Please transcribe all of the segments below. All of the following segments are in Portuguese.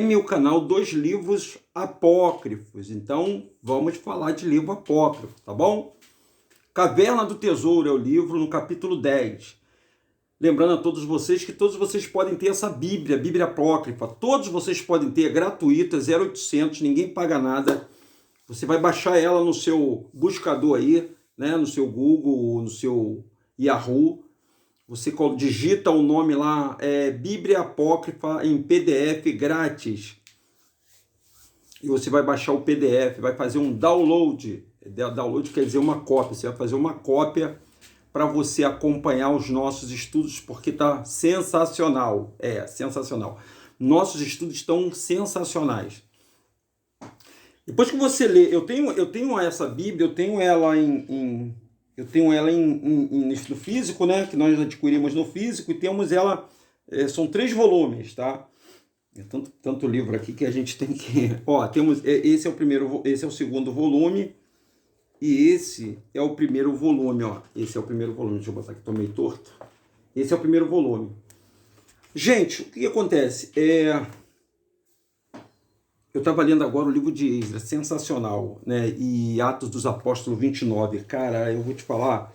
Meu canal dos livros apócrifos. Então, vamos falar de livro apócrifo, tá bom? Caverna do Tesouro é o livro no capítulo 10. Lembrando a todos vocês que todos vocês podem ter essa Bíblia apócrifa. Todos vocês podem ter, é gratuita, 0800, ninguém paga nada. Você vai baixar ela no seu buscador aí, né, no seu Google, no seu Yahoo. Você digita o nome lá, Bíblia Apócrifa em PDF grátis. E você vai baixar o PDF, vai fazer um download. Download quer dizer uma cópia. Você vai fazer uma cópia para você acompanhar os nossos estudos, porque está sensacional. Sensacional. Nossos estudos estão sensacionais. Depois que você lê, eu tenho essa Bíblia, eu tenho ela no físico, né? Que nós adquirimos no físico, e temos ela, são 3 volumes, tá? É tanto livro aqui que a gente tem que... Ó, temos, esse é o segundo volume, e esse é o primeiro volume, ó. Esse é o primeiro volume, deixa eu botar aqui, tô meio torto. Esse é o primeiro volume. Gente, o que acontece? Eu estava lendo agora o livro de Esdras, sensacional, né? E Atos dos Apóstolos 29. Cara, eu vou te falar,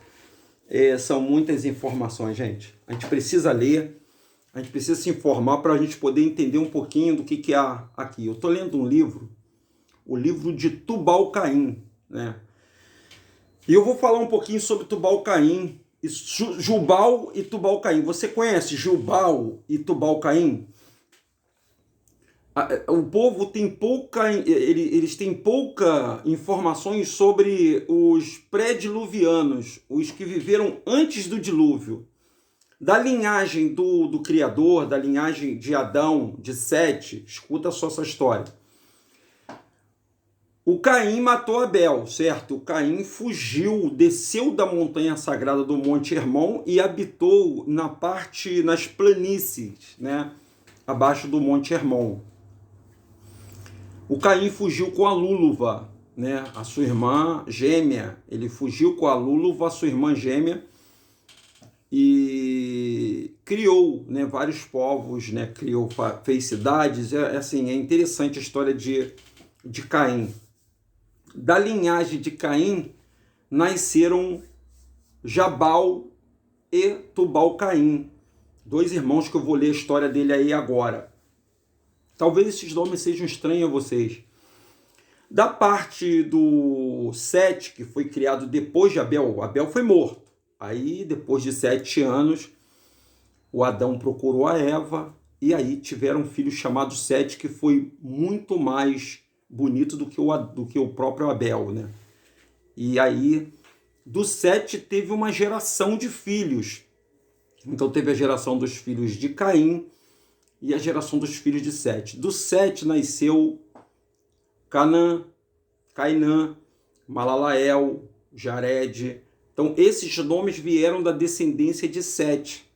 são muitas informações, gente. A gente precisa ler, a gente precisa se informar para a gente poder entender um pouquinho do que há aqui. Eu estou lendo um livro, o livro de Tubal-Caim, né? E eu vou falar um pouquinho sobre Tubal-Caim, Jubal e Tubal-Caim. Você conhece Jubal e Tubal-Caim? O povo tem eles têm pouca informações sobre os pré-diluvianos, os que viveram antes do dilúvio. Da linhagem do Criador, da linhagem de Adão, de Sete, escuta só essa história. O Caim matou Abel, certo? O Caim fugiu, desceu da montanha sagrada do Monte Hermon e habitou nas planícies, né? Abaixo do Monte Hermon. O Caim fugiu com a Lúluva, né? A sua irmã gêmea. Ele fugiu com a Lúluva, a sua irmã gêmea, e criou, né, vários povos, né? Fez cidades. É interessante a história de Caim. Da linhagem de Caim nasceram Jabal e Tubal-Caim, 2 irmãos que eu vou ler a história dele aí agora. Talvez esses nomes sejam estranhos a vocês. Da parte do Sete, que foi criado depois de Abel, Abel foi morto. Aí, depois de 7 anos, o Adão procurou a Eva, e aí tiveram um filho chamado Sete, que foi muito mais bonito do que o próprio Abel, né? E aí, do Sete teve uma geração de filhos. Então teve a geração dos filhos de Caim, e a geração dos filhos de Sete. Do Sete nasceu Cainã, Malalael, Jared. Então, esses nomes vieram da descendência de Sete,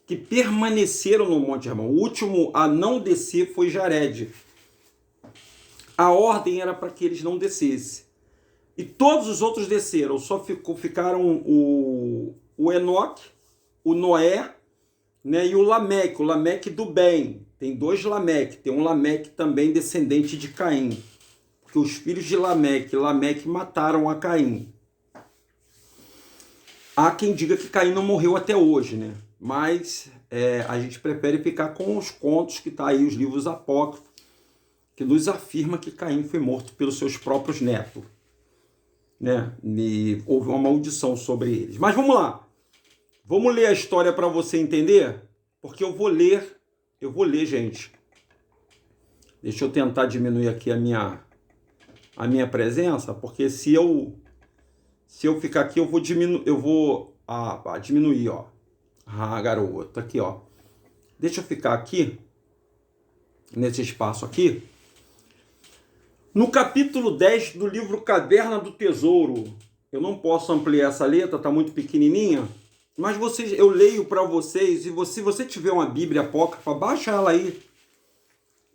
que permaneceram no Monte Hermon. O último a não descer foi Jared. A ordem era para que eles não descessem. E todos os outros desceram. Só ficaram o Enoque, o Noé, né, e o Lameque do bem. Tem 2 Lameque. Tem um Lameque também descendente de Caim. Porque os filhos de Lameque mataram a Caim. Há quem diga que Caim não morreu até hoje, né? Mas a gente prefere ficar com os contos que tá aí, os livros apócrifos, que nos afirma que Caim foi morto pelos seus próprios netos, né? E houve uma maldição sobre eles. Mas vamos lá. Vamos ler a história para você entender? Porque eu vou ler, gente. Deixa eu tentar diminuir aqui a minha presença, porque se eu ficar aqui, eu vou diminuir, ó. Garoto, aqui, ó. Deixa eu ficar aqui, nesse espaço aqui. No capítulo 10 do livro Caverna do Tesouro, eu não posso ampliar essa letra, tá muito pequenininha, mas eu leio para vocês, e se você tiver uma Bíblia apócrifa, baixa ela aí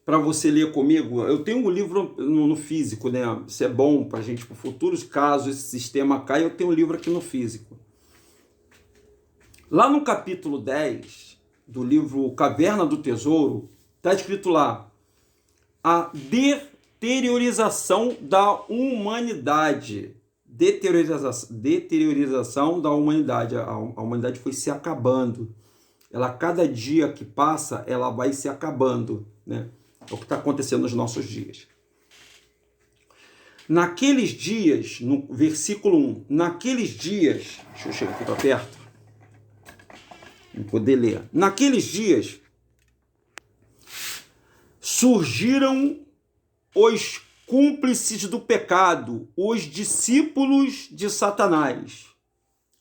para você ler comigo. Eu tenho um livro no físico, né? Isso é bom para a gente, para futuros casos esse sistema caia, eu tenho um livro aqui no físico. Lá no capítulo 10 do livro Caverna do Tesouro, está escrito lá: a deteriorização da humanidade. Deteriorização da humanidade. A humanidade foi se acabando. Cada dia que passa, ela vai se acabando, né? É o que está acontecendo nos nossos dias. Naqueles dias, no versículo 1, naqueles dias, deixa eu chegar aqui para perto, para poder ler. Naqueles dias, surgiram os cúmplices do pecado, os discípulos de Satanás.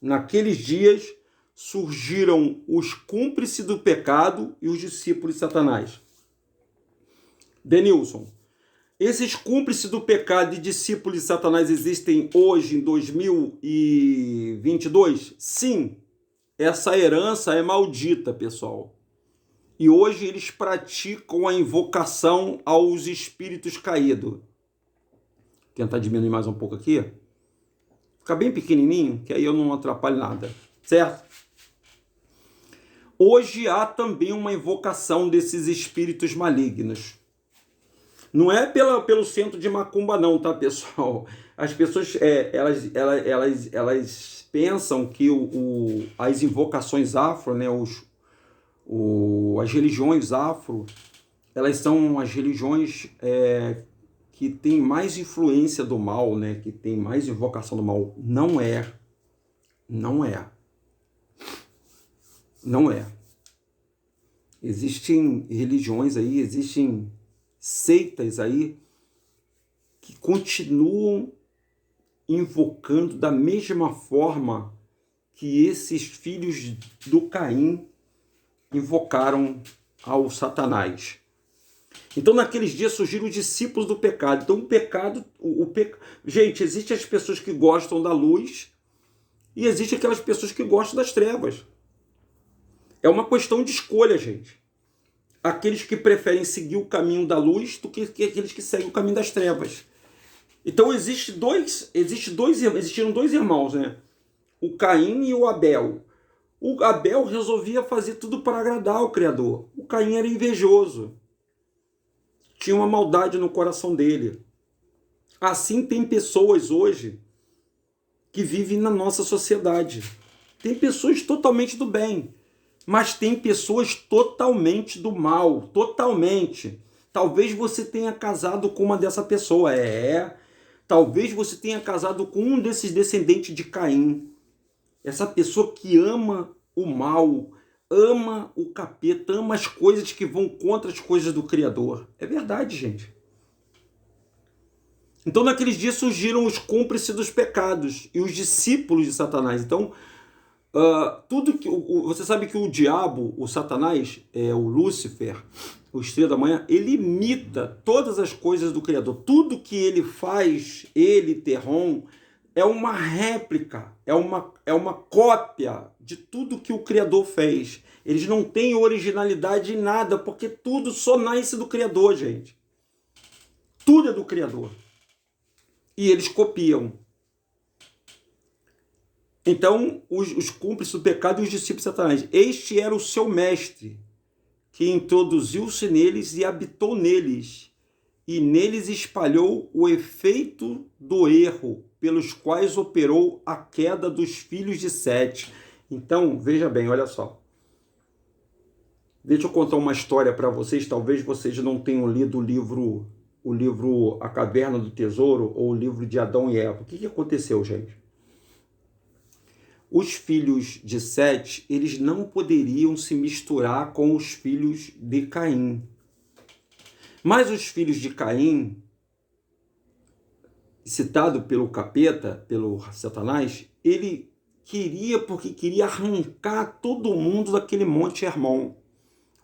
Naqueles dias, surgiram os cúmplices do pecado e os discípulos de Satanás. Denilson, esses cúmplices do pecado e discípulos de Satanás existem hoje, em 2022? Sim, essa herança é maldita, pessoal. E hoje eles praticam a invocação aos espíritos caídos. Vou tentar diminuir mais um pouco aqui. Fica bem pequenininho, que aí eu não atrapalho nada, certo? Hoje há também uma invocação desses espíritos malignos. Não é pelo centro de macumba não, tá, pessoal? As pessoas, elas pensam que as invocações afro, né, as religiões afro, elas são as religiões que têm mais influência do mal, né, que tem mais invocação do mal. Não é. Não é. Não é. Existem religiões aí, existem seitas aí que continuam invocando da mesma forma que esses filhos do Caim invocaram ao Satanás. Então, naqueles dias surgiram os discípulos do pecado. Então, gente, existem as pessoas que gostam da luz e existem aquelas pessoas que gostam das trevas. É uma questão de escolha, gente. Aqueles que preferem seguir o caminho da luz do que aqueles que seguem o caminho das trevas. Então existiram dois irmãos, né? O Caim e o Abel. O Abel resolvia fazer tudo para agradar o Criador. O Caim era invejoso. Tinha uma maldade no coração dele. Assim tem pessoas hoje que vivem na nossa sociedade. Tem pessoas totalmente do bem, mas tem pessoas totalmente do mal, totalmente. Talvez você tenha casado com uma dessa pessoa, talvez você tenha casado com um desses descendentes de Caim. Essa pessoa que ama o mal, ama o capeta, ama as coisas que vão contra as coisas do Criador. É verdade, gente. Então, naqueles dias surgiram os cúmplices dos pecados e os discípulos de Satanás. Então, tudo que você sabe que o diabo, o Satanás, o Lúcifer, o estrela da manhã, ele imita todas as coisas do Criador. Tudo que ele faz, Terron, é uma réplica, é uma cópia de tudo que o Criador fez. Eles não têm originalidade em nada, porque tudo só nasce do Criador, gente. Tudo é do Criador. E eles copiam. Então, os cúmplices do pecado e os discípulos de Satanás. Este era o seu mestre, que introduziu-se neles e habitou neles, e neles espalhou o efeito do erro, pelos quais operou a queda dos filhos de Sete. Então, veja bem, olha só. Deixa eu contar uma história para vocês. Talvez vocês não tenham lido o livro A Caverna do Tesouro ou o livro de Adão e Eva. O que aconteceu, gente? Os filhos de Sete, eles não poderiam se misturar com os filhos de Caim. Mas os filhos de Caim, citado pelo capeta, pelo Satanás, ele queria arrancar todo mundo daquele Monte Hermon,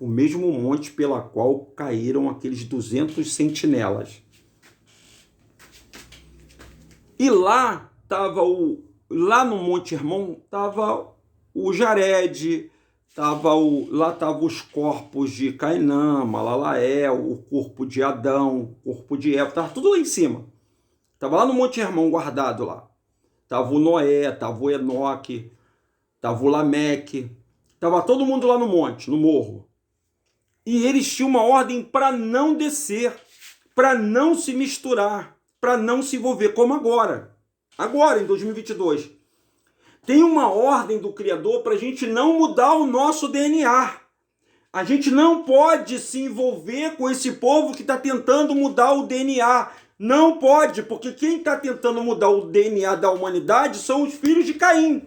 o mesmo monte pela qual caíram aqueles 200 sentinelas. E lá no Monte Hermon estava o Jared, lá estavam os corpos de Cainã, Malalael, o corpo de Adão, o corpo de Eva, estava tudo lá em cima. Estava lá no Monte Hermon guardado lá. Estava o Noé, estava o Enoque, estava o Lameque, estava todo mundo lá no monte, no morro. E eles tinham uma ordem para não descer. para não se misturar, para não se envolver, como agora. Agora, em 2022. Tem uma ordem do Criador para a gente não mudar o nosso DNA. A gente não pode se envolver com esse povo que está tentando mudar o DNA. Não pode, porque quem está tentando mudar o DNA da humanidade são os filhos de Caim,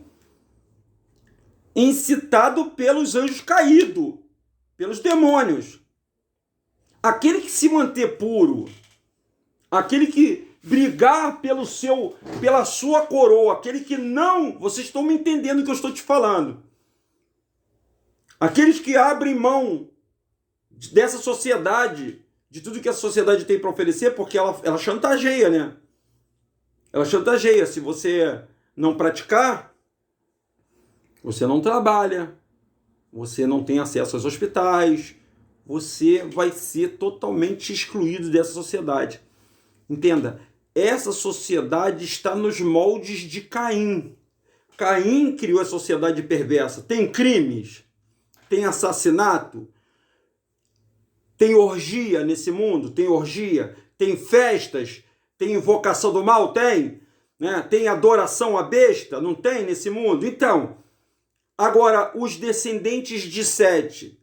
incitado pelos anjos caídos, pelos demônios. Aquele que se manter puro, aquele que brigar pela sua coroa, aquele que não, vocês estão me entendendo o que eu estou te falando. Aqueles que abrem mão dessa sociedade, de tudo que a sociedade tem para oferecer, porque ela chantageia, né? Ela chantageia. Se você não praticar, você não trabalha, você não tem acesso aos hospitais, você vai ser totalmente excluído dessa sociedade. Entenda, essa sociedade está nos moldes de Caim. Caim criou a sociedade perversa. Tem crimes, tem assassinato, tem orgia nesse mundo, tem orgia, tem festas, tem invocação do mal, tem, né? Tem adoração à besta, não tem nesse mundo? Então, agora, os descendentes de Sete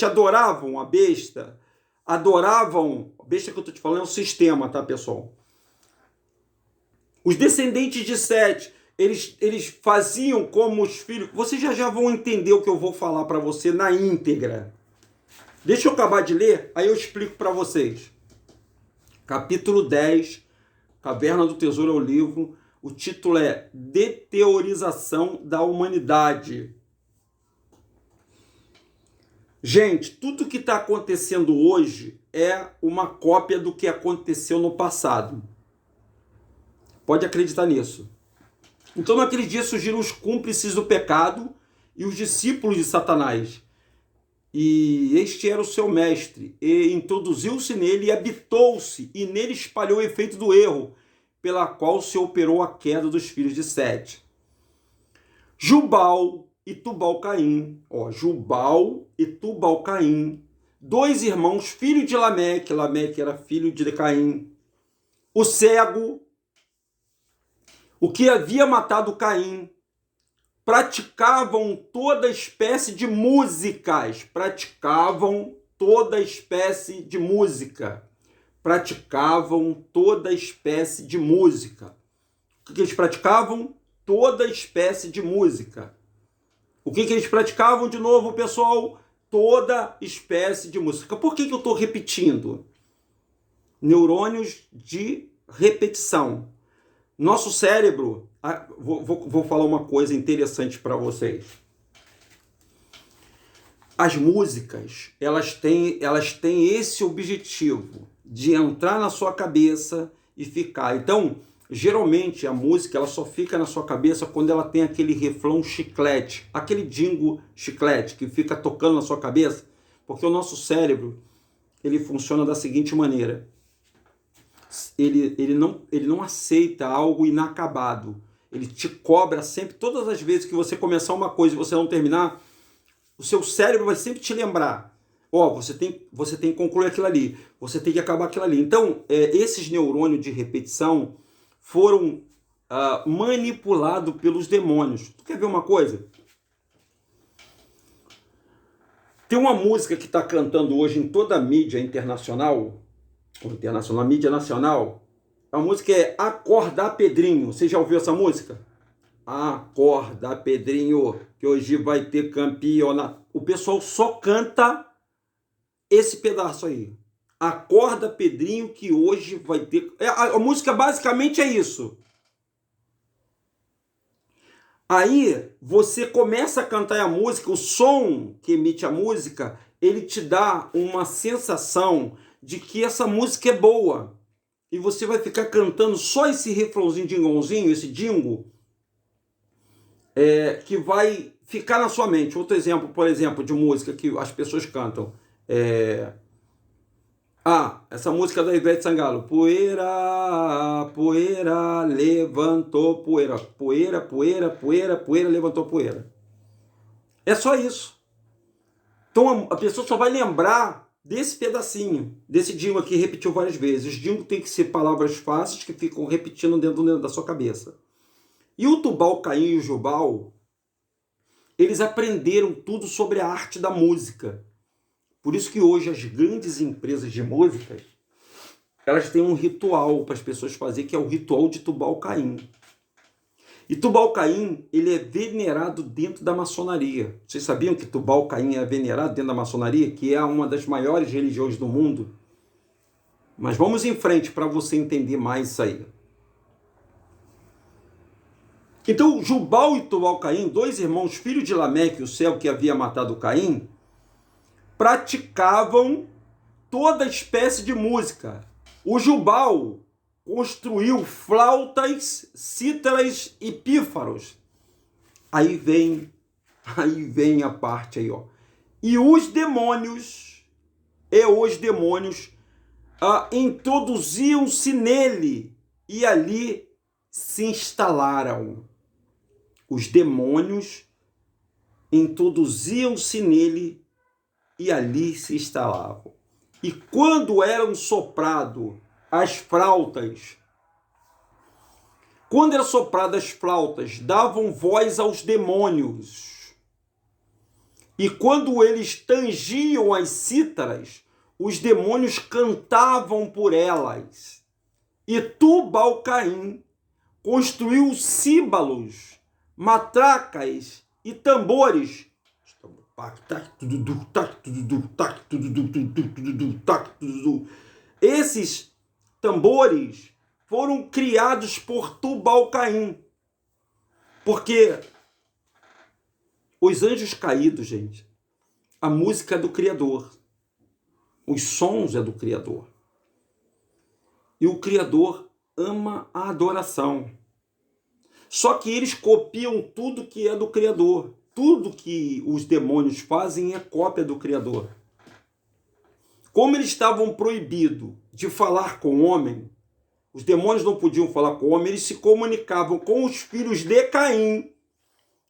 adoravam a besta, a besta que eu estou te falando é um sistema, tá, pessoal? Os descendentes de Sete, eles faziam como os filhos. Vocês já vão entender o que eu vou falar para você na íntegra. Deixa eu acabar de ler, aí eu explico para vocês. Capítulo 10, Caverna do Tesouro é o livro. O título é Deteorização da Humanidade. Gente, tudo que está acontecendo hoje é uma cópia do que aconteceu no passado. Pode acreditar nisso. Então, naquele dia surgiram os cúmplices do pecado e os discípulos de Satanás. E este era o seu mestre, e introduziu-se nele e habitou-se, e nele espalhou o efeito do erro, pela qual se operou a queda dos filhos de Sete. Jubal e Tubal-Caim, Jubal e Tubal-Caim, dois irmãos, filho de Lameque, Lameque era filho de Caim, o cego, o que havia matado Caim, praticavam toda espécie de músicas, praticavam toda espécie de música. O que eles praticavam? Toda espécie de música. O que eles praticavam de novo, pessoal? Toda espécie de música. Por que eu estou repetindo? Neurônios de repetição. Nosso cérebro... Vou falar uma coisa interessante para vocês. As músicas, elas têm esse objetivo de entrar na sua cabeça e ficar. Então, geralmente, a música ela só fica na sua cabeça quando ela tem aquele refrão chiclete, aquele dingo chiclete que fica tocando na sua cabeça, porque o nosso cérebro, ele funciona da seguinte maneira. Ele não aceita algo inacabado. Ele te cobra sempre, todas as vezes que você começar uma coisa e você não terminar, o seu cérebro vai sempre te lembrar. Você tem que concluir aquilo ali, você tem que acabar aquilo ali. Então, esses neurônios de repetição foram manipulados pelos demônios. Tu quer ver uma coisa? Tem uma música que está cantando hoje em toda a mídia internacional, a mídia nacional. A música é Acorda Pedrinho. Você já ouviu essa música? Acorda Pedrinho, que hoje vai ter campeonato. O pessoal só canta esse pedaço aí. Acorda Pedrinho, que hoje vai ter... A música basicamente é isso. Aí você começa a cantar a música, o som que emite a música, ele te dá uma sensação de que essa música é boa. E você vai ficar cantando só esse refrãozinho, dingãozinho, esse dingo, que vai ficar na sua mente. Outro exemplo, por exemplo, de música que as pessoas cantam. Essa música da Ivete Sangalo. Poeira, poeira, levantou poeira. Poeira, poeira, poeira, poeira, levantou poeira. É só isso. Então a pessoa só vai lembrar desse pedacinho, desse Dingo aqui repetiu várias vezes. Os Dingo tem que ser palavras fáceis que ficam repetindo dentro da sua cabeça. E o Tubal Caim e o Jubal, eles aprenderam tudo sobre a arte da música. Por isso que hoje as grandes empresas de músicas, elas têm um ritual para as pessoas fazerem, que é o ritual de Tubal Caim. E Tubal Caim, ele é venerado dentro da maçonaria. Vocês sabiam que Tubal Caim é venerado dentro da maçonaria, que é uma das maiores religiões do mundo? Mas vamos em frente para você entender mais isso aí. Então, Jubal e Tubal Caim, dois irmãos, filhos de Lameque, o céu que havia matado Caim, praticavam toda espécie de música. O Jubal construiu flautas, cítaras e pífaros. Aí vem a parte aí, ó. E os demônios introduziam-se nele e ali se instalaram. Os demônios introduziam-se nele e ali se instalavam. E quando eram soprado as flautas, davam voz aos demônios. E quando eles tangiam as cítaras, os demônios cantavam por elas. E Tubal Caim construiu símbolos, matracas e tambores. Esses tambores foram criados por Tubal Caim. Porque os anjos caídos, gente, a música é do Criador. Os sons é do Criador. E o Criador ama a adoração. Só que eles copiam tudo que é do Criador. Tudo que os demônios fazem é cópia do Criador. Como eles estavam proibidos de falar com o homem, os demônios não podiam falar com o homem, eles se comunicavam com os filhos de Caim,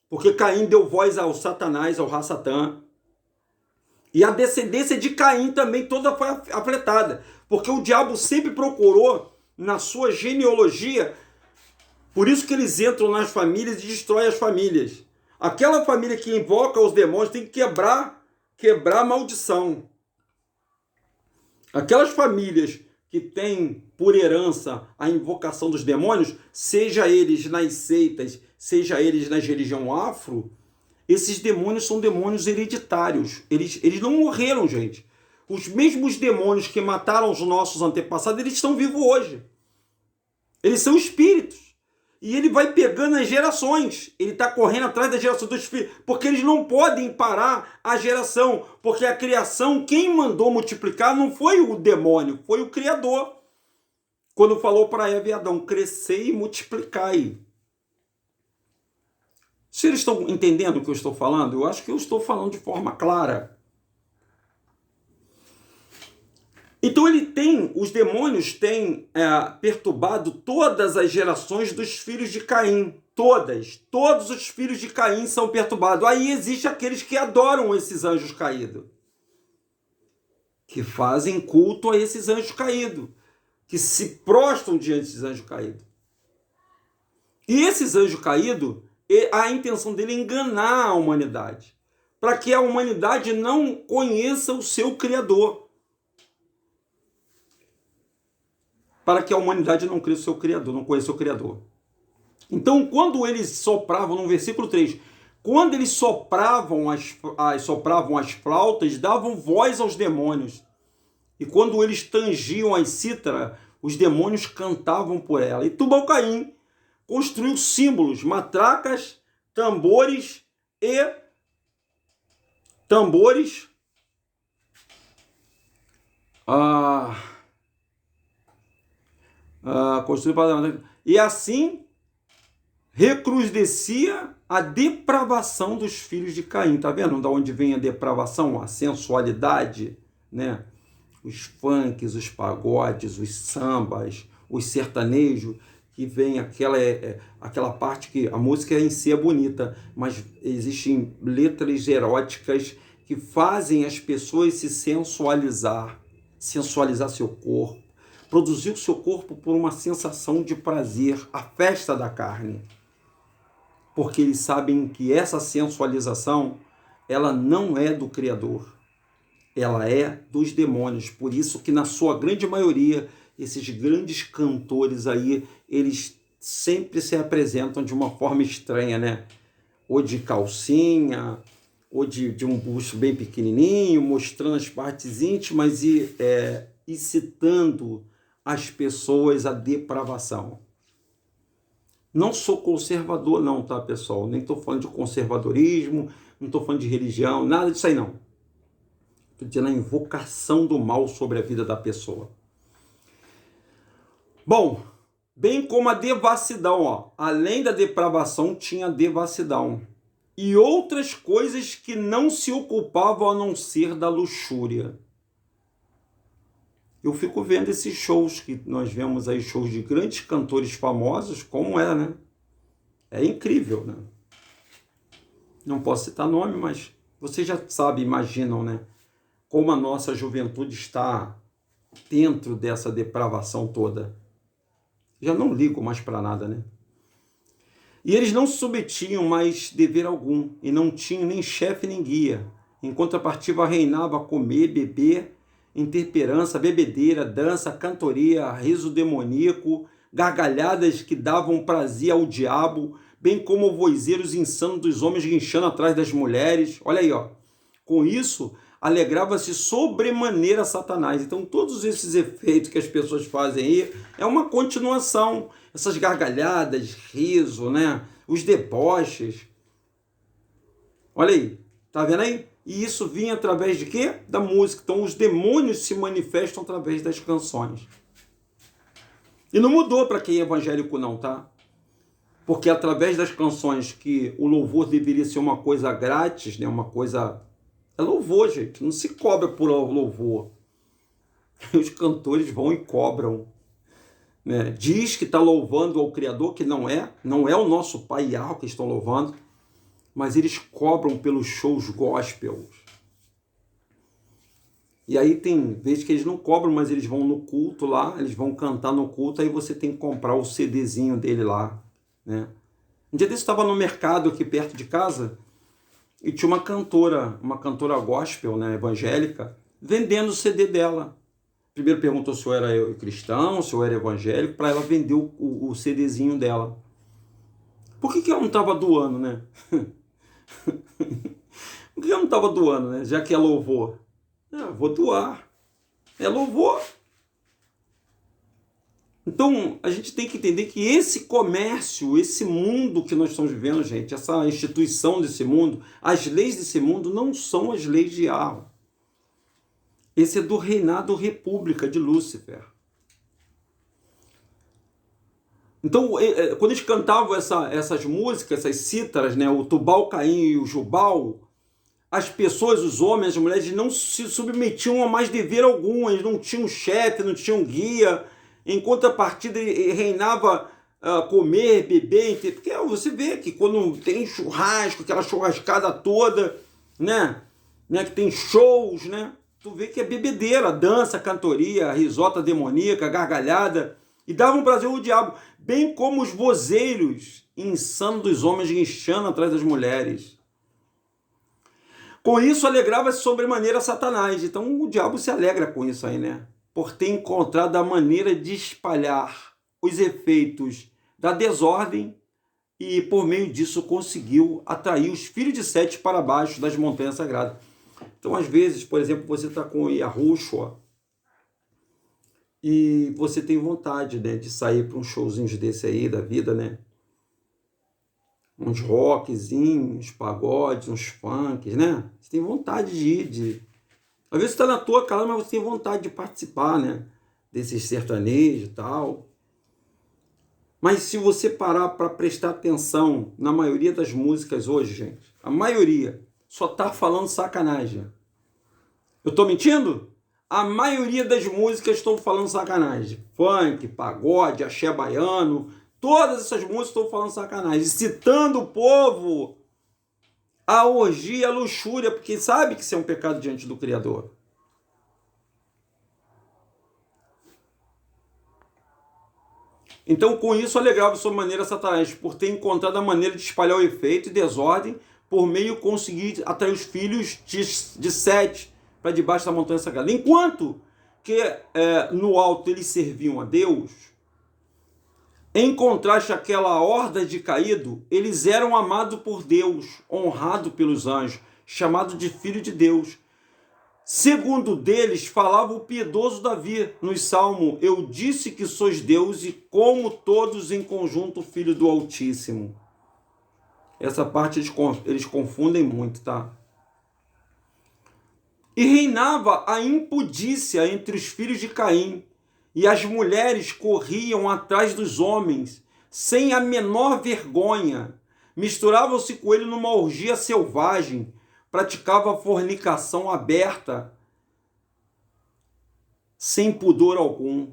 porque Caim deu voz ao Satanás, ao Ra-Satã. E a descendência de Caim também toda foi afetada, porque o diabo sempre procurou, na sua genealogia, por isso que eles entram nas famílias e destroem as famílias. Aquela família que invoca os demônios tem que quebrar a maldição. Aquelas famílias que têm por herança a invocação dos demônios, seja eles nas seitas, seja eles na religião afro, esses demônios são demônios hereditários. Eles não morreram, gente. Os mesmos demônios que mataram os nossos antepassados, eles estão vivos hoje. Eles são espíritos. E ele vai pegando as gerações. Ele está correndo atrás da geração dos filhos. Porque eles não podem parar a geração. Porque a criação, quem mandou multiplicar não foi o demônio, foi o Criador. Quando falou para Eva e Adão, crescei e multiplicai. Se eles estão entendendo o que eu estou falando, eu acho que eu estou falando de forma clara. Então os demônios têm perturbado todas as gerações dos filhos de Caim. Todos os filhos de Caim são perturbados. Aí existem aqueles que adoram esses anjos caídos. Que fazem culto a esses anjos caídos. Que se prostram diante desses anjos caídos. E esses anjos caídos, a intenção dele é enganar a humanidade. Para que a humanidade não conheça o seu Criador. Para que a humanidade não conheça o seu Criador, não conheça o Criador. Então, quando eles sopravam, no versículo 3, quando eles sopravam as flautas, davam voz aos demônios. E quando eles tangiam as cítaras, os demônios cantavam por ela. E Tubal Caim construiu símbolos, matracas, tambores e assim recrudescia a depravação dos filhos de Caim. Tá vendo de onde vem a depravação? A sensualidade, né? Os funks, os pagodes, os sambas, os sertanejos, que vem aquela parte que a música em si é bonita, mas existem letras eróticas que fazem as pessoas se sensualizar seu corpo, produzir o seu corpo por uma sensação de prazer, a festa da carne. Porque eles sabem que essa sensualização, ela não é do Criador, ela é dos demônios. Por isso que na sua grande maioria, esses grandes cantores aí, eles sempre se apresentam de uma forma estranha, né? Ou de calcinha, ou de um busto bem pequenininho, mostrando as partes íntimas e incitando as pessoas à depravação. Não sou conservador não, tá, pessoal? Nem estou falando de conservadorismo, não estou falando de religião, nada disso aí não. Estou dizendo a invocação do mal sobre a vida da pessoa. Bom, bem como a devassidão, ó. Além da depravação, tinha a devassidão. E outras coisas que não se ocupavam a não ser da luxúria. Eu fico vendo esses shows que nós vemos aí, shows de grandes cantores famosos, como é, né? É incrível, né? Não posso citar nome, mas vocês já sabem, imaginam, né? Como a nossa juventude está dentro dessa depravação toda. Já não ligo mais para nada, né? E eles não se submetiam mais dever algum, e não tinham nem chefe nem guia. Em contrapartida, reinava comer, beber, intemperança, bebedeira, dança, cantoria, riso demoníaco, gargalhadas que davam prazer ao diabo, bem como vozeros insanos dos homens guinchando atrás das mulheres. Olha aí, ó. Com isso, alegrava-se sobremaneira Satanás. Então, todos esses efeitos que as pessoas fazem aí é uma continuação. Essas gargalhadas, riso, né? Os deboches. Olha aí, tá vendo aí? E isso vinha através de quê? Da música. Então, os demônios se manifestam através das canções. E não mudou para quem é evangélico não, tá? Porque através das canções que o louvor deveria ser uma coisa grátis, né? Uma coisa... É louvor, gente. Não se cobra por louvor. Os cantores vão e cobram. Né? Diz que está louvando ao Criador, que não é o nosso Pai Yahweh que estão louvando, mas eles cobram pelos shows gospels. E aí tem vezes que eles não cobram, mas eles vão no culto lá, eles vão cantar no culto, aí você tem que comprar o CDzinho dele lá. Né? Um dia desse eu estava no mercado aqui perto de casa e tinha uma cantora gospel, né, evangélica, vendendo o CD dela. Primeiro perguntou se eu era cristão, se eu era evangélico, para ela vender o CDzinho dela. Por que ela não estava doando, né? Por que ela não estava doando, né? Já que é louvor. Vou doar. É louvor. Então, a gente tem que entender que esse comércio, esse mundo que nós estamos vivendo, gente, essa instituição desse mundo, as leis desse mundo não são as leis de Yahweh. Esse é do reinado república de Lúcifer. Então, quando eles cantavam essas músicas, essas cítaras, né, o Tubal Caim e o Jubal, as pessoas, os homens, as mulheres, não se submetiam a mais dever algum, eles não tinham chefe, não tinham guia. Em contrapartida, reinava comer, beber, porque você vê que quando tem churrasco, aquela churrascada toda, né, que tem shows, né, tu vê que é bebedeira, dança, cantoria, risota demoníaca, gargalhada, e davam prazer ao diabo, bem como os vozeiros insanos dos homens guinchando atrás das mulheres. Com isso, alegrava-se sobremaneira Satanás. Então, o diabo se alegra com isso aí, né? Por ter encontrado a maneira de espalhar os efeitos da desordem e, por meio disso, conseguiu atrair os filhos de Sete para baixo das montanhas sagradas. Então, às vezes, por exemplo, você está com Yahushua e você tem vontade, né, de sair para uns showzinhos desse aí da vida, né? Uns rockzinhos, pagodes, uns funks, né? Você tem vontade de ir, às vezes você está na tua casa, mas você tem vontade de participar, né? Desses sertanejos e tal. Mas se você parar para prestar atenção na maioria das músicas hoje, gente, a maioria só está falando sacanagem. Eu estou mentindo? A maioria das músicas estão falando sacanagem. Funk, pagode, axé baiano, todas essas músicas estão falando sacanagem, citando o povo a orgia e a luxúria, porque sabe que isso é um pecado diante do Criador. Então, com isso, alegrava sua maneira Satanás, por ter encontrado a maneira de espalhar o efeito e desordem, por meio de conseguir atrair os filhos de Sete para debaixo da montanha sagrada. Enquanto que no alto eles serviam a Deus, em contraste àquela horda de caído, eles eram amados por Deus, honrados pelos anjos, chamados de filho de Deus. Segundo deles, falava o piedoso Davi no Salmo: eu disse que sois Deus e como todos em conjunto filho do Altíssimo. Essa parte eles confundem muito, tá? E reinava a impudícia entre os filhos de Caim, e as mulheres corriam atrás dos homens, sem a menor vergonha. Misturavam-se com ele numa orgia selvagem, praticava fornicação aberta, sem pudor algum.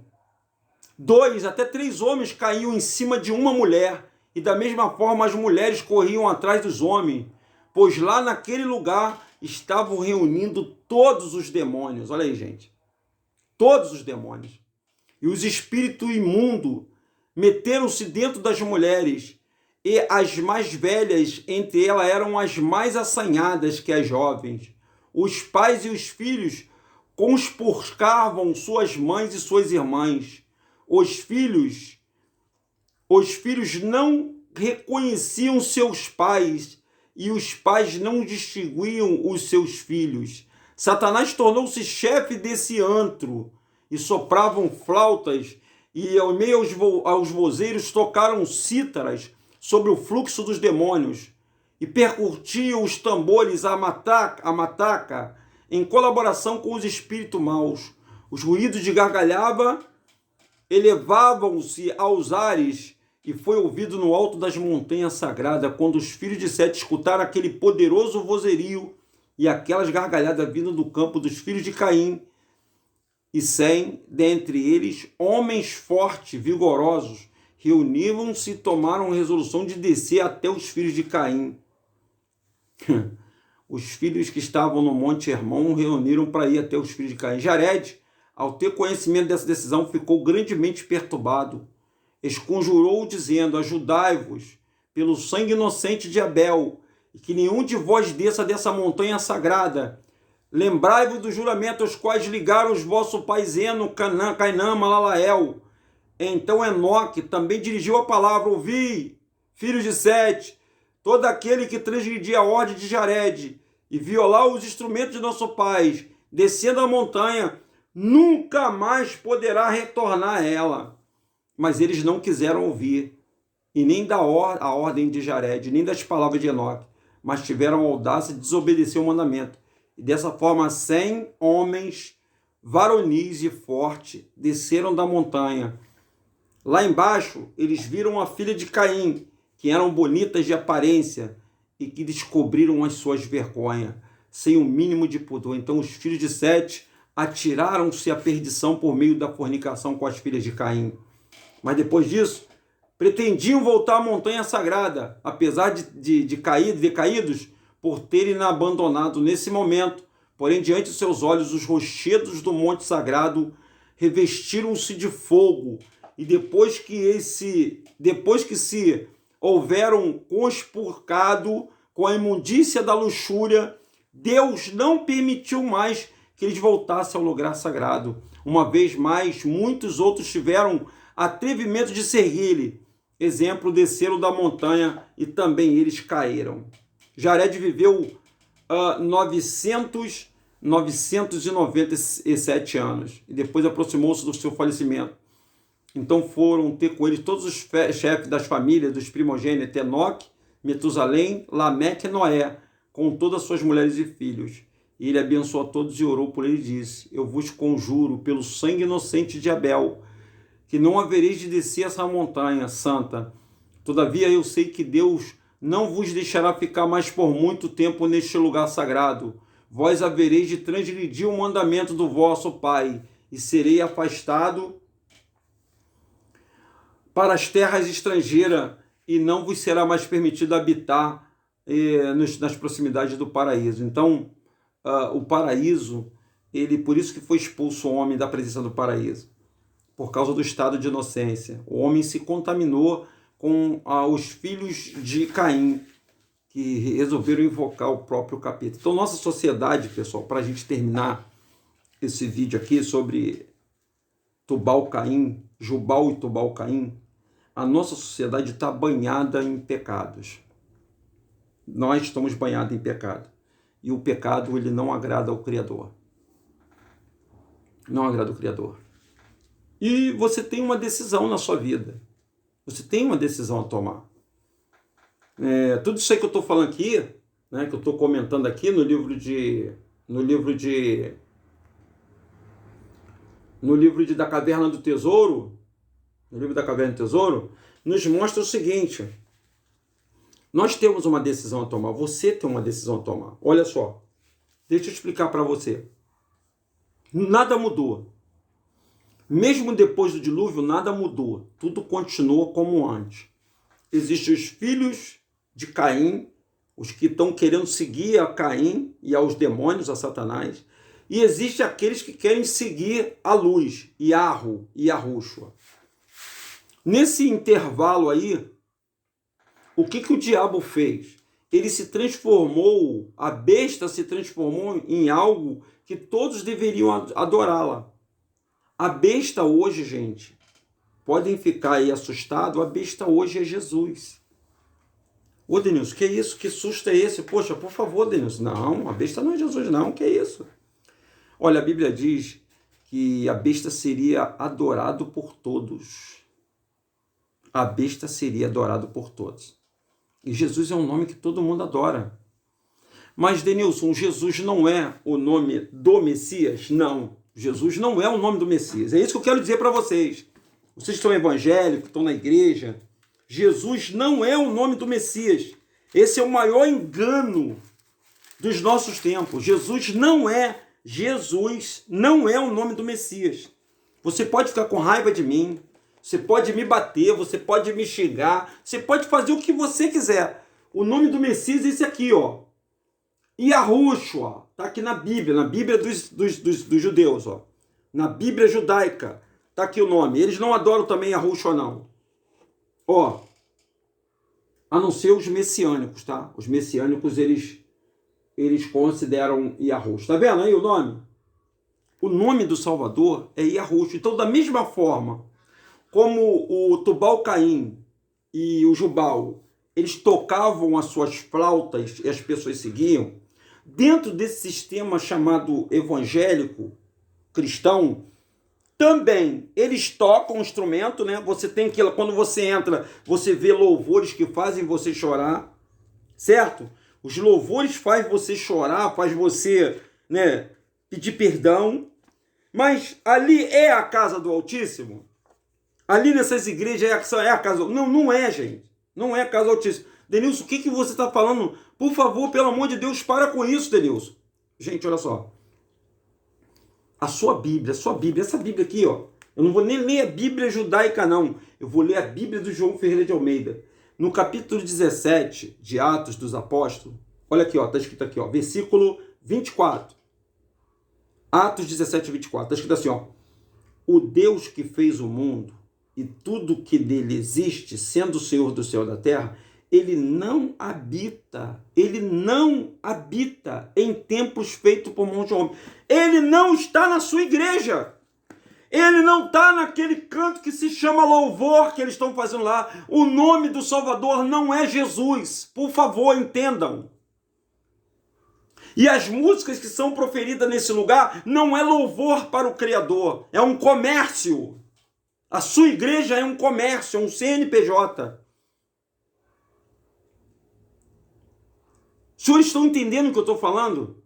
2 até 3 homens caíam em cima de uma mulher, e da mesma forma as mulheres corriam atrás dos homens, pois lá naquele lugar estavam reunindo todos os demônios. Olha aí, gente. Todos os demônios. E os espíritos imundos meteram-se dentro das mulheres, e as mais velhas entre elas eram as mais assanhadas que as jovens. Os pais e os filhos conspurcavam suas mães e suas irmãs. Os filhos não reconheciam seus pais, e os pais não distinguiam os seus filhos. Satanás tornou-se chefe desse antro, e sopravam flautas, e ao meio aos vozeiros tocaram cítaras sobre o fluxo dos demônios, e percutiam os tambores a mataca, em colaboração com os espíritos maus. Os ruídos de gargalhava elevavam-se aos ares, e foi ouvido no alto das montanhas sagradas, quando os filhos de Sete escutaram aquele poderoso vozerio e aquelas gargalhadas vindo do campo dos filhos de Caim. E 100 dentre eles, homens fortes, vigorosos, reuniram-se e tomaram resolução de descer até os filhos de Caim. Os filhos que estavam no Monte Hermon reuniram para ir até os filhos de Caim. Jared, ao ter conhecimento dessa decisão, ficou grandemente perturbado. Esconjurou, dizendo: ajudai-vos pelo sangue inocente de Abel, e que nenhum de vós desça dessa montanha sagrada. Lembrai-vos do juramento aos quais ligaram os vossos pais Eno, Cainã, Malalael. Então Enoque também dirigiu a palavra: ouvi, filhos de Sete, todo aquele que transgredir a ordem de Jared e violar os instrumentos de nosso pai, descendo a montanha, nunca mais poderá retornar a ela. Mas eles não quiseram ouvir, e nem da a ordem de Jared, nem das palavras de Enoque, mas tiveram a audácia de desobedecer o mandamento. E dessa forma 100 homens, varonis e fortes, desceram da montanha. Lá embaixo, eles viram a filha de Caim, que eram bonitas de aparência, e que descobriram as suas vergonhas, sem o mínimo de pudor. Então os filhos de Sete atiraram-se à perdição por meio da fornicação com as filhas de Caim. Mas depois disso, pretendiam voltar à montanha sagrada, apesar de caídos, por terem abandonado nesse momento. Porém, diante de seus olhos, os rochedos do monte sagrado revestiram-se de fogo, e depois que se houveram conspurcado com a imundícia da luxúria, Deus não permitiu mais que eles voltassem ao lugar sagrado. Uma vez mais, muitos outros tiveram atrevimento de seguir-lhe. Exemplo, desceram da montanha e também eles caíram. Jared viveu 997 anos e depois aproximou-se do seu falecimento. Então foram ter com ele todos os chefes das famílias dos primogênitos: Enoque, Metusalém, Lameque e Noé, com todas as suas mulheres e filhos. E ele abençoou a todos e orou por ele e disse: eu vos conjuro pelo sangue inocente de Abel, que não havereis de descer essa montanha santa. Todavia eu sei que Deus não vos deixará ficar mais por muito tempo neste lugar sagrado. Vós havereis de transgredir o mandamento do vosso Pai, e serei afastado para as terras estrangeiras, e não vos será mais permitido habitar nas proximidades do paraíso. Então, o paraíso, por isso que foi expulso o homem da presença do paraíso, por causa do estado de inocência. O homem se contaminou com os filhos de Caim, que resolveram invocar o próprio capeta. Então, nossa sociedade, pessoal, para a gente terminar esse vídeo aqui sobre Tubal-Caim, Jubal e Tubal-Caim, a nossa sociedade está banhada em pecados. Nós estamos banhados em pecado. E o pecado, ele não agrada ao Criador. Não agrada ao Criador. E você tem uma decisão na sua vida. Você tem uma decisão a tomar. Tudo isso aí que eu estou falando aqui, né, que eu estou comentando aqui no livro da Caverna do Tesouro, nos mostra o seguinte: nós temos uma decisão a tomar, você tem uma decisão a tomar. Olha só, deixa eu explicar para você. Nada mudou. Mesmo depois do dilúvio, nada mudou. Tudo continuou como antes. Existem os filhos de Caim, os que estão querendo seguir a Caim e aos demônios, a Satanás, e existem aqueles que querem seguir a luz, Yahu e Yahushua. Nesse intervalo aí, o que o diabo fez? Ele se transformou, a besta se transformou em algo que todos deveriam adorá-la. A besta hoje, gente, podem ficar aí assustados, a besta hoje é Jesus. Ô, Denilson, que isso? Que susto é esse? Poxa, por favor, Denilson. Não, a besta não é Jesus, não. Que isso? Olha, a Bíblia diz que a besta seria adorado por todos. A besta seria adorado por todos. E Jesus é um nome que todo mundo adora. Mas, Denilson, Jesus não é o nome do Messias? Não. Jesus não é o nome do Messias. É isso que eu quero dizer para vocês. Vocês estão evangélicos, estão na igreja. Jesus não é o nome do Messias. Esse é o maior engano dos nossos tempos. Jesus não é o nome do Messias. Você pode ficar com raiva de mim, você pode me bater, você pode me xingar, você pode fazer o que você quiser. O nome do Messias é esse aqui, ó. Yahushua, tá aqui na Bíblia dos judeus, ó. Na Bíblia judaica, tá aqui o nome. Eles não adoram também Yahushua, não. Ó, a não ser os messiânicos, tá? Os messiânicos, eles consideram Yahushua. Tá vendo aí o nome? O nome do Salvador é Yahushua. Então, da mesma forma como o Tubal-Caim e o Jubal, eles tocavam as suas flautas e as pessoas seguiam, dentro desse sistema chamado evangélico, cristão, também eles tocam um instrumento, né? Você tem que, quando você entra, você vê louvores que fazem você chorar, certo? Os louvores fazem você chorar, faz você, né, pedir perdão. Mas ali é a casa do Altíssimo? Ali nessas igrejas é a casa... Não, não é, gente. Não é a casa do Altíssimo. Denilson, o que você está falando? Por favor, pelo amor de Deus, para com isso, Denilson. Gente, olha só. A sua Bíblia, essa Bíblia aqui, ó. Eu não vou nem ler a Bíblia judaica, não. Eu vou ler a Bíblia do João Ferreira de Almeida. No capítulo 17 de Atos dos Apóstolos, olha aqui, ó, está escrito aqui, ó, versículo 24. Atos 17, 24. Está escrito assim, ó. O Deus que fez o mundo e tudo que nele existe, sendo o Senhor do céu e da terra, ele não habita em templos feitos por mãos de homem. Ele não está na sua igreja. Ele não está naquele canto que se chama louvor que eles estão fazendo lá. O nome do Salvador não é Jesus. Por favor, entendam. E as músicas que são proferidas nesse lugar não é louvor para o Criador. É um comércio. A sua igreja é um comércio, é um CNPJ. Os senhores estão entendendo o que eu estou falando?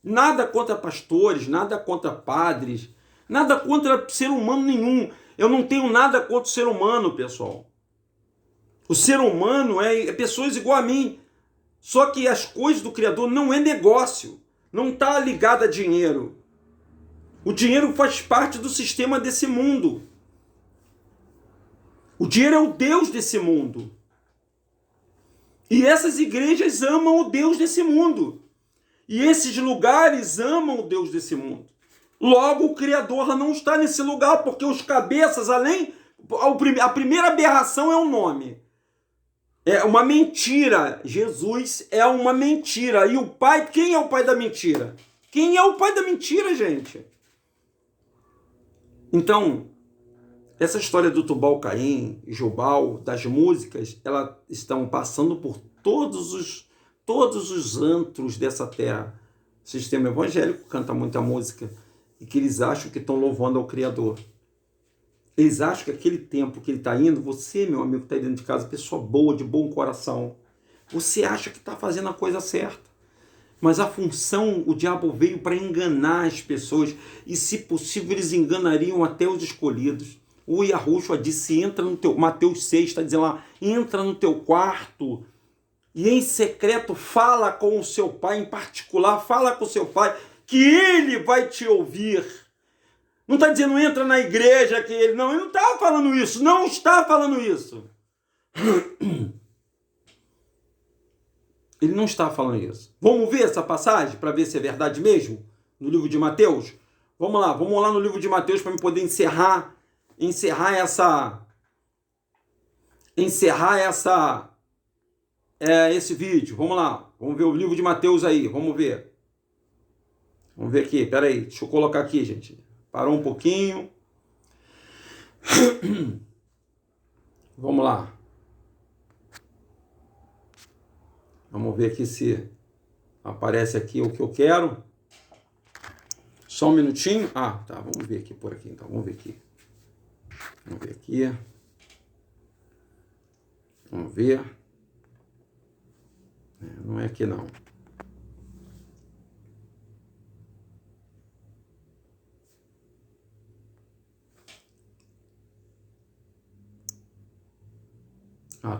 Nada contra pastores, nada contra padres, nada contra ser humano nenhum. Eu não tenho nada contra o ser humano, pessoal. O ser humano é pessoas igual a mim. Só que as coisas do Criador não é negócio. Não está ligado a dinheiro. O dinheiro faz parte do sistema desse mundo. O dinheiro é o Deus desse mundo. E essas igrejas amam o Deus desse mundo. E esses lugares amam o Deus desse mundo. Logo, o Criador não está nesse lugar, porque os cabeças, a primeira aberração é o nome. É uma mentira. Jesus é uma mentira. E o pai, quem é o pai da mentira? Quem é o pai da mentira, gente? Então, essa história do Tubal-Caim, Jubal, das músicas, elas estão passando por todos os antros dessa terra. O sistema evangélico canta muita música e que eles acham que estão louvando ao Criador. Eles acham que aquele tempo que ele está indo, você, meu amigo, que está aí dentro de casa, pessoa boa, de bom coração, você acha que está fazendo a coisa certa. Mas a função, o diabo veio para enganar as pessoas e, se possível, eles enganariam até os escolhidos. O Yahushua disse, entra no teu... Mateus 6 está dizendo lá, entra no teu quarto e em secreto fala com o seu pai, em particular, fala com o seu pai, que ele vai te ouvir. Não está dizendo entra na igreja, que ele... Não, ele não está falando isso, não está falando isso. Ele não está falando isso. Vamos ver essa passagem para ver se é verdade mesmo? No livro de Mateus? Vamos lá no livro de Mateus para eu poder encerrar esse vídeo. Vamos lá, vamos ver o livro de Mateus aí, vamos ver aqui, peraí, deixa eu colocar aqui, gente, parou um pouquinho, vamos lá, vamos ver aqui se aparece aqui o que eu quero, só um minutinho, tá, vamos ver aqui por aqui, então, vamos ver aqui, vamos ver, não é aqui não.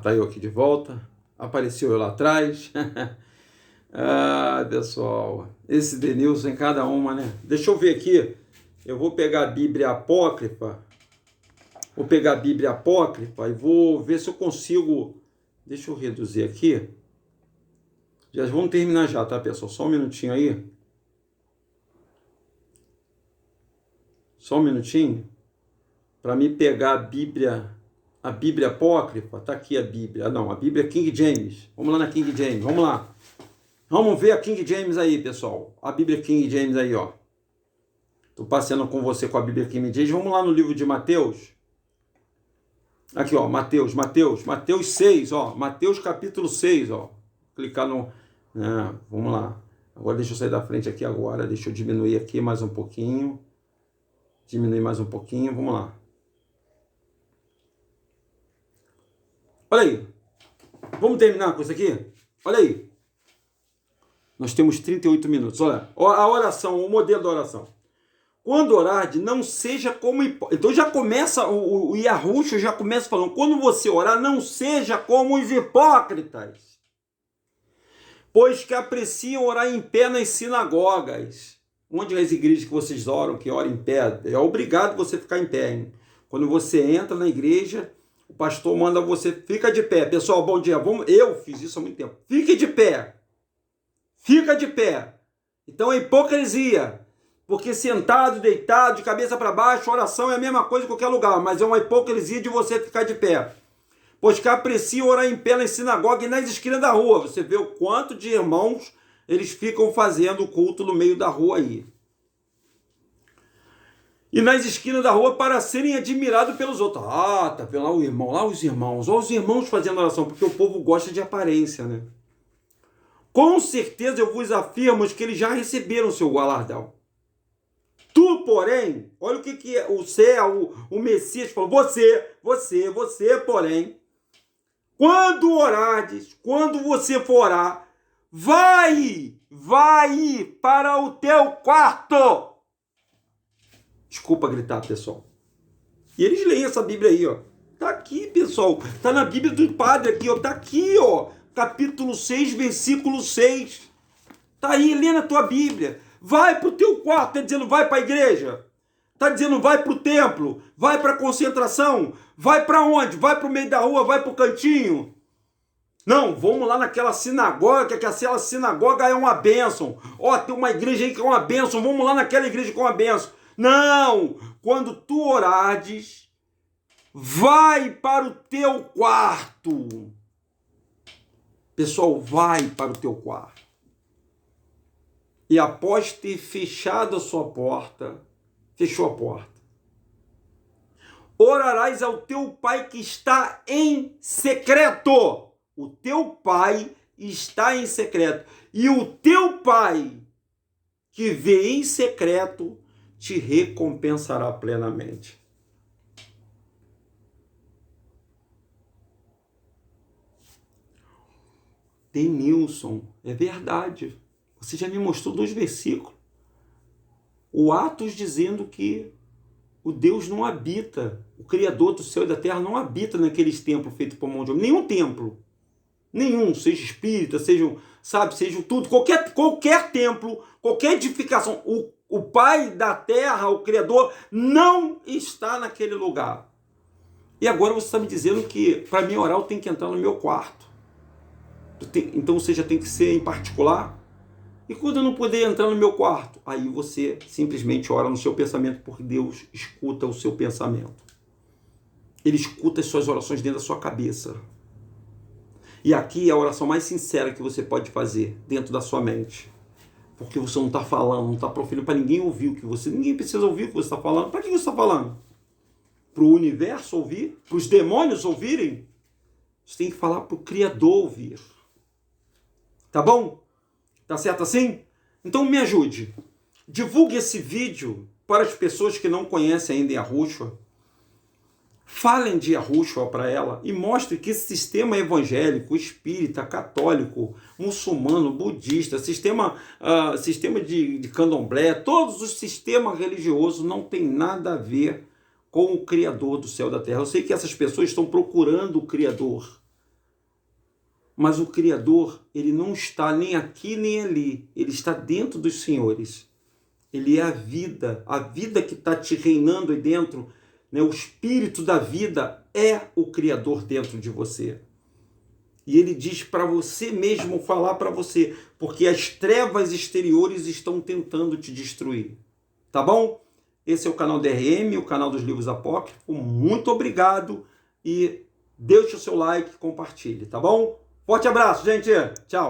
Tá eu aqui de volta. Apareceu eu lá atrás. Pessoal, esse Denilson em cada uma, né? Deixa eu ver aqui. Eu vou pegar a Bíblia Apócrifa. E vou ver se eu consigo... Deixa eu reduzir aqui. Já vamos terminar já, tá, pessoal? Só um minutinho aí. Só um minutinho. Para me pegar a Bíblia Apócrifa. Tá aqui a Bíblia. Não, a Bíblia King James. Vamos lá na King James. Vamos lá. Vamos ver a King James aí, pessoal. A Bíblia King James aí, ó. Tô passeando com você com a Bíblia King James. Vamos lá no livro de Mateus. Aqui, ó. Mateus 6, ó. Mateus capítulo 6, ó. Clicar no... vamos lá. Agora deixa eu sair da frente aqui agora. Deixa eu diminuir aqui mais um pouquinho. Vamos lá. Olha aí. Vamos terminar com isso aqui? Olha aí. Nós temos 38 minutos. Olha, a oração, o modelo da oração. Quando orar, não seja como... Então já começa, o Yahushua já começa falando, quando você orar, não seja como os hipócritas, pois que apreciam orar em pé nas sinagogas. Onde as igrejas que vocês oram, que oram em pé, é obrigado você ficar em pé, hein? Quando você entra na igreja, o pastor manda você, fica de pé. Pessoal, bom dia. Eu fiz isso há muito tempo. Fique de pé. Fica de pé. Então é hipocrisia. Porque sentado, deitado, de cabeça para baixo, oração é a mesma coisa em qualquer lugar, mas é uma hipocrisia de você ficar de pé. Pois que apreciam orar em pé nas sinagogas e nas esquinas da rua. Você vê o quanto de irmãos eles ficam fazendo culto no meio da rua aí. E nas esquinas da rua para serem admirados pelos outros. Tá vendo lá o irmão, lá os irmãos. Olha os irmãos fazendo oração, porque o povo gosta de aparência, né? Com certeza eu vos afirmo que eles já receberam o seu galardão. Tu, porém, olha o que é o céu, o Messias falou, você, porém, quando orardes, quando você for orar, vai para o teu quarto. Desculpa gritar, pessoal. E eles leem essa Bíblia aí, ó. Tá aqui, pessoal. Tá na Bíblia do padre aqui, ó. Tá aqui, ó. Capítulo 6, versículo 6. Tá aí, lê na tua Bíblia. Vai para o teu quarto, está dizendo vai para a igreja, está dizendo vai para o templo, vai para a concentração, vai para onde? Vai para o meio da rua, vai para o cantinho. Não, vamos lá naquela sinagoga, que aquela sinagoga é uma bênção. Ó, tem uma igreja aí que é uma bênção, vamos lá naquela igreja que é uma bênção. Não! Quando tu orares, vai para o teu quarto. Pessoal, vai para o teu quarto. E após ter fechado a sua porta, fechou a porta, orarás ao teu pai que está em secreto. O teu pai está em secreto. E o teu pai que vê em secreto te recompensará plenamente. Denilson, é verdade. Você já me mostrou 2 versículos. O Atos dizendo que o Deus não habita, o Criador do céu e da terra não habita naqueles templos feitos por mão de homem. Nenhum templo. Nenhum, seja espírita, seja tudo. Qualquer templo, qualquer edificação. O Pai da terra, o Criador, não está naquele lugar. E agora você está me dizendo que para mim orar eu tenho que entrar no meu quarto. Então, ou seja, tem que ser em particular. E quando eu não puder entrar no meu quarto, aí você simplesmente ora no seu pensamento, porque Deus escuta o seu pensamento. Ele escuta as suas orações dentro da sua cabeça. E aqui é a oração mais sincera que você pode fazer dentro da sua mente. Porque você não está falando, não está proferindo para ninguém ouvir o que você... Ninguém precisa ouvir o que você está falando. Para que você está falando? Para o universo ouvir? Para os demônios ouvirem? Você tem que falar para o Criador ouvir. Tá bom? Tá certo assim? Então me ajude. Divulgue esse vídeo para as pessoas que não conhecem ainda Yahushua. Falem de Yahushua para ela e mostre que esse sistema evangélico, espírita, católico, muçulmano, budista, sistema de candomblé, todos os sistemas religiosos não tem nada a ver com o Criador do céu e da terra. Eu sei que essas pessoas estão procurando o Criador. Mas o Criador, ele não está nem aqui nem ali. Ele está dentro dos senhores. Ele é a vida que está te reinando aí dentro, né? O espírito da vida é o Criador dentro de você. E ele diz para você mesmo falar para você, porque as trevas exteriores estão tentando te destruir. Tá bom? Esse é o canal DRM, o canal dos livros apócrifos. Muito obrigado e deixe o seu like, compartilhe, tá bom? Forte abraço, gente. Tchau.